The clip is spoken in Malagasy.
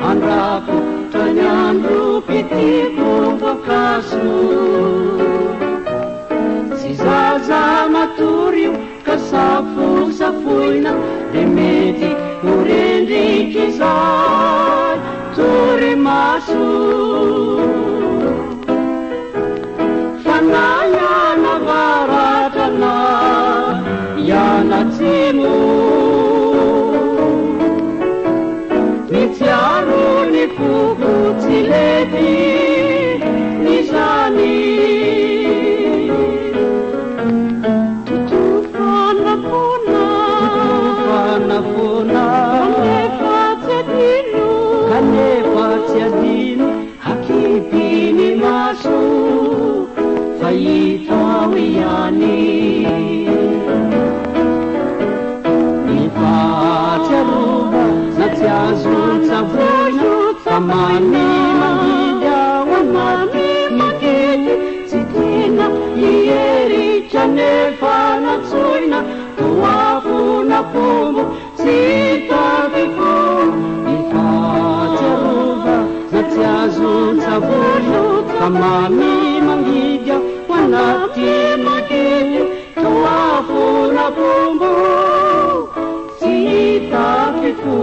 andrakotra ny andro pitiko voankazo tsy zaza matory io ka safosafoina de mety ho rendriky izay tory maso fanahy iana varatrana iana atsimo mitsiaro ny foko tsy lety ny zany kanefa tsy adino hakipiny maso fahitao ihany nifatsiarova na tsy azo tsavoina fa many mangidy ao amany makety tsy tina hieritsa nefa natsoina toafona pombo tsy hitaviko nifatsiarova na tsy azo tsavoina fa many mangidy ao anaty makety toafona pombo tsy hitaviko